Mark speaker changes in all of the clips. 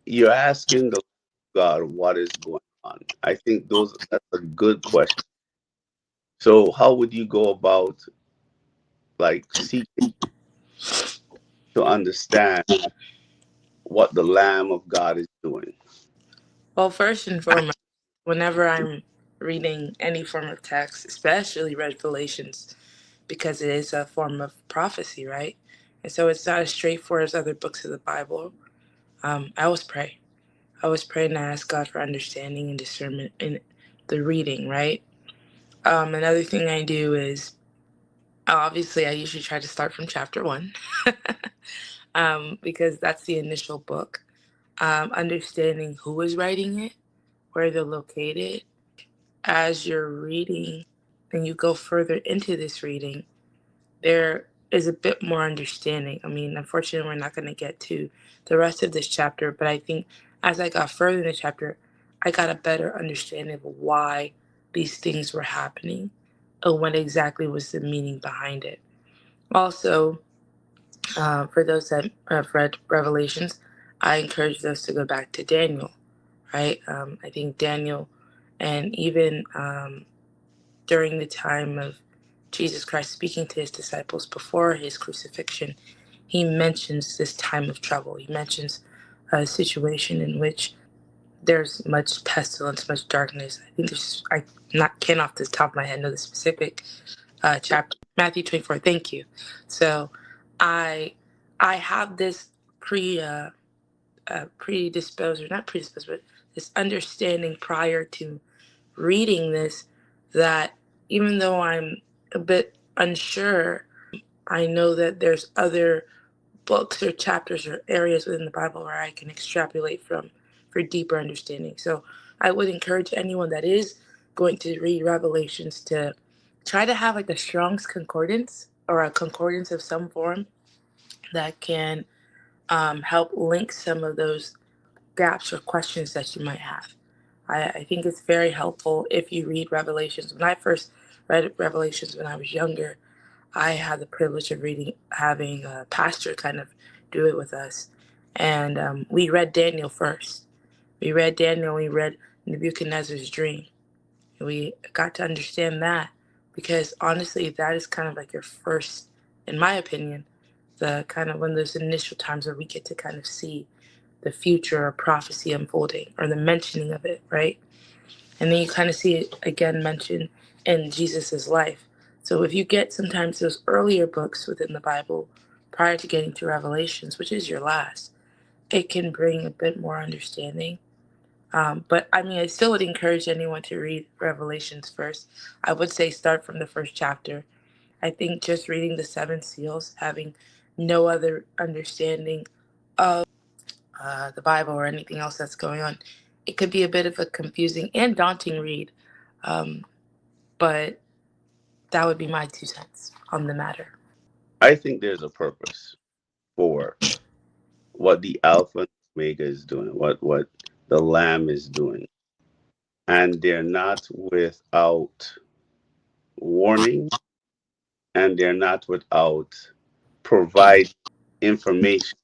Speaker 1: you're asking the God what is going on. I think that's a good question. So how would you go about like seeking to understand what the Lamb of God is doing?
Speaker 2: Well, first and foremost, whenever I'm reading any form of text, especially Revelations, because it is a form of prophecy, right? And so it's not as straightforward as other books of the Bible. I always pray. I always pray and I ask God for understanding and discernment in the reading, right? Another thing I do is obviously I usually try to start from chapter one because that's the initial book. Understanding who is writing it, where they're located. As you're reading and you go further into this reading, there is a bit more understanding. I mean, unfortunately, we're not going to get to the rest of this chapter, but I think as I got further in the chapter, I got a better understanding of why these things were happening and what exactly was the meaning behind it. Also, for those that have read Revelations, I encourage those to go back to Daniel, right? I think Daniel, and even during the time of Jesus Christ speaking to his disciples before his crucifixion, he mentions this time of trouble. He mentions a situation in which there's much pestilence, much darkness. I think there's, I not can off the top of my head know the specific chapter. Matthew 24. Thank you. So, I I have this predisposed, or not predisposed, but this understanding prior to reading this, that even though I'm a bit unsure, I know that there's other books or chapters or areas within the Bible where I can extrapolate from for deeper understanding. So I would encourage anyone that is going to read Revelations to try to have like a Strong's Concordance or a concordance of some form that can help link some of those gaps or questions that you might have. I think it's very helpful if you read Revelations. When I first read Revelations when I was younger, I had the privilege of having a pastor kind of do it with us. And we read Daniel first. We read Nebuchadnezzar's dream. And we got to understand that because honestly, that is kind of like your first, in my opinion, the kind of one of those initial times where we get to kind of see the future or prophecy unfolding or the mentioning of it, right? And then you kind of see it again mentioned in Jesus's life. So if you get sometimes those earlier books within the Bible prior to getting to Revelations, which is your last, it can bring a bit more understanding. But I mean, I still would encourage anyone to read Revelations first. I would say start from the first chapter. I think just reading the seven seals, having no other understanding of the Bible or anything else that's going on, it could be a bit of a confusing and daunting read. Um, but that would be my 2 cents on the matter.
Speaker 1: I think there's a purpose for what the Alpha and Omega is doing, what the Lamb is doing, and they're not without warning, and they're not without provide information.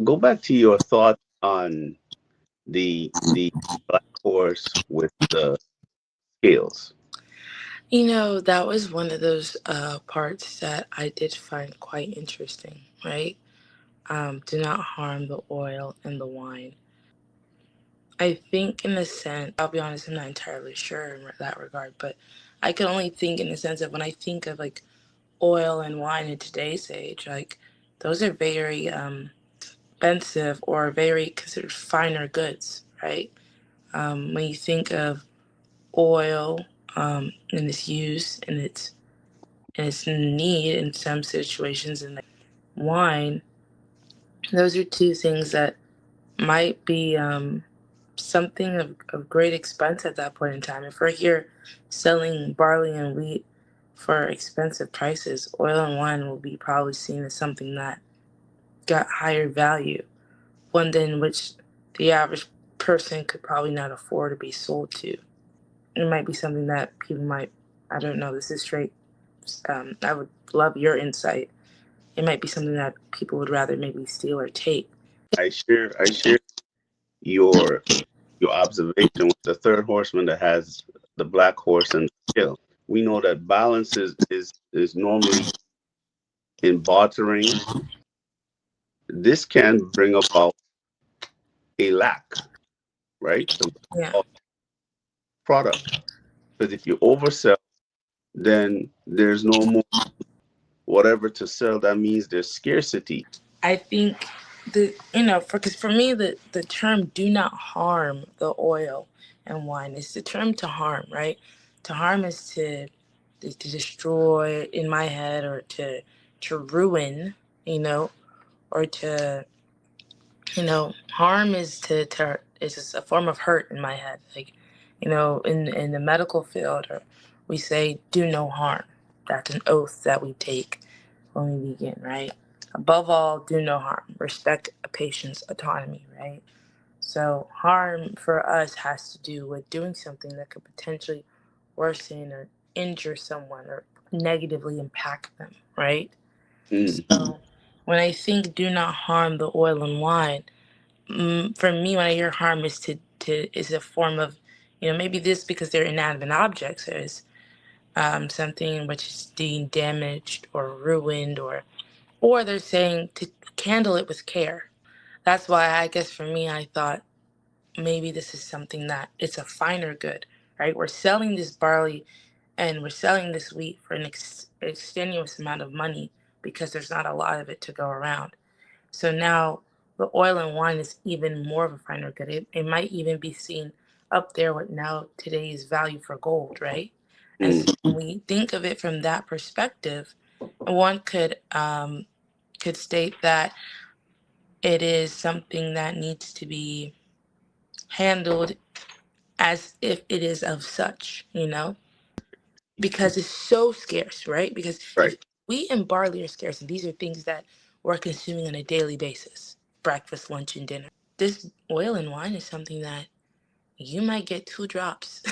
Speaker 1: Go back to your thought on the black horse with the scales.
Speaker 2: That was one of those parts that I did find quite interesting, right? Do not harm the oil and the wine. I think, in a sense, I'll be honest, I'm not entirely sure in that regard, but I can only think in the sense of when I think of like oil and wine in today's age, like those are very expensive or very considered finer goods, right? When you think of oil and its use and its need in some situations, and like wine, those are two things that might be something of great expense at that point in time. If we're here selling barley and wheat for expensive prices, oil and wine will be probably seen as something that got higher value, one in which the average person could probably not afford to be sold to. It might be something that people might, I don't know, this is straight, I would love your insight. It might be something that people would rather maybe steal or take.
Speaker 1: I share your your observation with the third horseman that has the black horse and the skill. We know that balance is normally in bartering. This can bring about a lack, right?
Speaker 2: Yeah.
Speaker 1: Of product. Because if you oversell, then there's no more whatever to sell. That means there's scarcity.
Speaker 2: I think because for me, the term "do not harm" the oil and wine is the term to harm, right? To harm is to destroy in my head, or to ruin, or to harm is to is just a form of hurt in my head. Like, in the medical field, or we say do no harm. That's an oath that we take when we begin, right? Above all, do no harm. Respect a patient's autonomy, right? So harm for us has to do with doing something that could potentially worsen or injure someone or negatively impact them, right?
Speaker 1: Mm,
Speaker 2: So when I think do not harm the oil and wine, for me, when I hear harm is a form of, maybe this because they're inanimate objects, is something which is deemed damaged or ruined, or they're saying to handle it with care. That's why I guess for me, I thought maybe this is something that it's a finer good, right? We're selling this barley and we're selling this wheat for an extenuous amount of money because there's not a lot of it to go around. So now the oil and wine is even more of a finer good. It might even be seen up there with now today's value for gold, right? And
Speaker 1: mm,
Speaker 2: so when we think of it from that perspective, one could state that it is something that needs to be handled as if it is of such, because it's so scarce, right? Because if
Speaker 1: right.
Speaker 2: wheat and barley are scarce, and these are things that we're consuming on a daily basis, breakfast, lunch, and dinner. This oil and wine is something that you might get 2 drops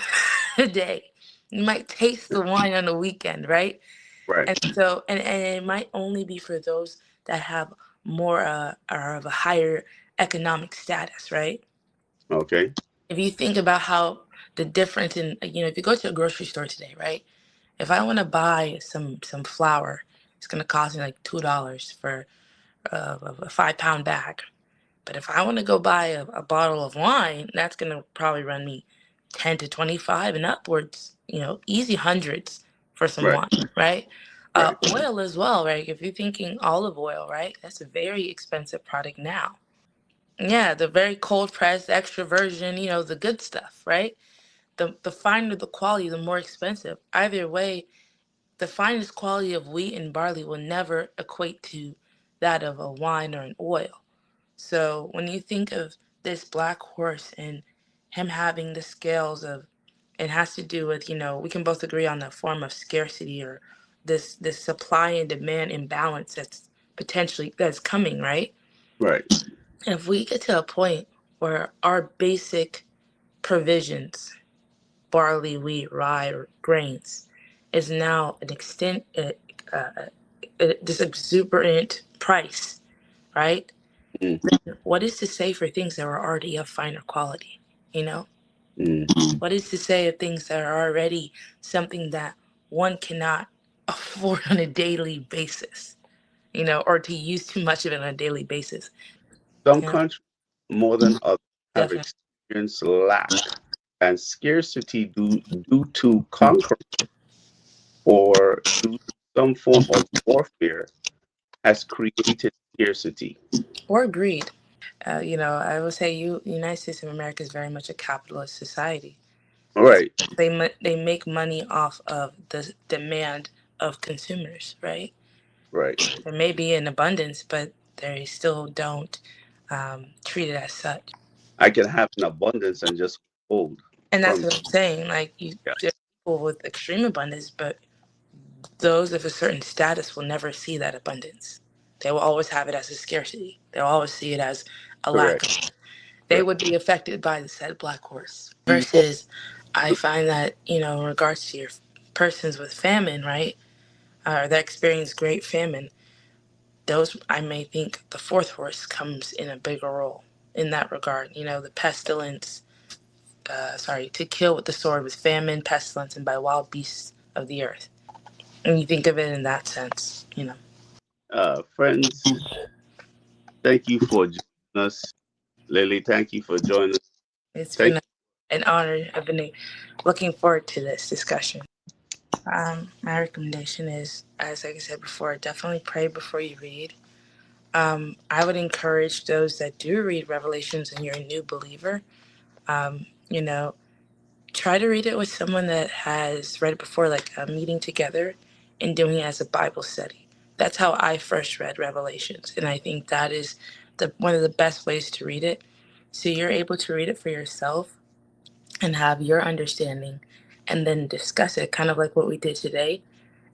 Speaker 2: a day. You might taste the wine on the weekend, right?
Speaker 1: Right.
Speaker 2: And so, and it might only be for those that have more or of a higher economic status, right?
Speaker 1: Okay.
Speaker 2: If you think about how the difference in, if you go to a grocery store today, right? If I want to buy some flour, it's gonna cost me like $2 for a 5 pound bag. But if I want to go buy a bottle of wine, that's gonna probably run me 10 to 25 and upwards. Easy hundreds for some
Speaker 1: Right.
Speaker 2: wine, right?
Speaker 1: Right.
Speaker 2: Oil as well, right? If you're thinking olive oil, right? That's a very expensive product now. Yeah, the very cold pressed extra virgin, the good stuff, right? The finer the quality, the more expensive. Either way, the finest quality of wheat and barley will never equate to that of a wine or an oil. So when you think of this black horse and him having the scales of, it has to do with, we can both agree on the form of scarcity, or this supply and demand imbalance that's coming, right?
Speaker 1: Right.
Speaker 2: And if we get to a point where our basic provisions, barley, wheat, rye, or grains, is now an this exuberant price, right?
Speaker 1: Mm,
Speaker 2: What is to say for things that are already of finer quality? You know,
Speaker 1: mm,
Speaker 2: what is to say of things that are already something that one cannot afford on a daily basis? Or to use too much of it on a daily basis.
Speaker 1: some
Speaker 2: You know,
Speaker 1: countries more than others have
Speaker 2: definitely.
Speaker 1: experienced lack and scarcity due to conquer or due to some form of warfare has created scarcity.
Speaker 2: Or greed. I would say the United States of America is very much a capitalist society. It's
Speaker 1: Right.
Speaker 2: they make money off of the demand of consumers, right?
Speaker 1: Right.
Speaker 2: There may be an abundance, but they still don't treat it as such.
Speaker 1: I can have an abundance and just hold
Speaker 2: And that's
Speaker 1: from.
Speaker 2: what I'm saying. Like,
Speaker 1: Yeah.
Speaker 2: there are people with extreme abundance, but those of a certain status will never see that abundance. They will always have it as a scarcity. They'll always see it as a lack.
Speaker 1: Correct.
Speaker 2: They
Speaker 1: Correct.
Speaker 2: would be affected by the said black horse. Versus, I find that, in regards to your persons with famine, right, or that experience great famine, those, I may think the fourth horse comes in a bigger role. in that regard. The pestilence, to kill with the sword with famine, pestilence, and by wild beasts of the earth. And you think of it in that sense.
Speaker 1: Friends, thank you for joining us. Lily, thank you for joining us.
Speaker 2: It's
Speaker 1: Thank
Speaker 2: been an honor. I've been looking forward to this discussion. My recommendation is, as like I said before, definitely pray before you read. I would encourage those that do read Revelations and you're a new believer, um, you know, try to read it with someone that has read it before, like a meeting together and doing it as a Bible study. That's how I first read Revelations, and I think that is one of the best ways to read it. So you're able to read it for yourself and have your understanding, and then discuss it, kind of like what we did today.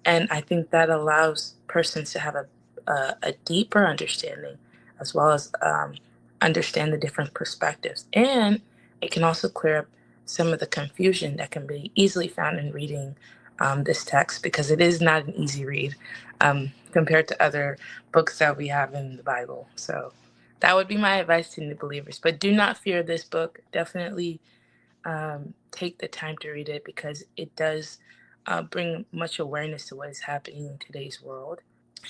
Speaker 2: And I think that allows persons to have a deeper understanding, as well as understand the different perspectives. And it can also clear up some of the confusion that can be easily found in reading this text, because it is not an easy read compared to other books that we have in the Bible. So that would be my advice to new believers. But do not fear this book. Definitely take the time to read it, because it does bring much awareness to what is happening in today's world.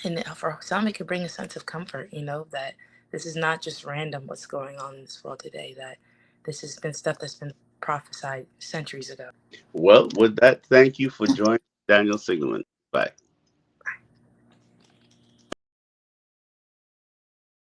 Speaker 2: And for some, it could bring a sense of comfort, that this is not just random what's going on in this world today, that this has been stuff that's been prophesied centuries ago.
Speaker 1: Well, with that, thank you for joining Daniel Signalman. Bye.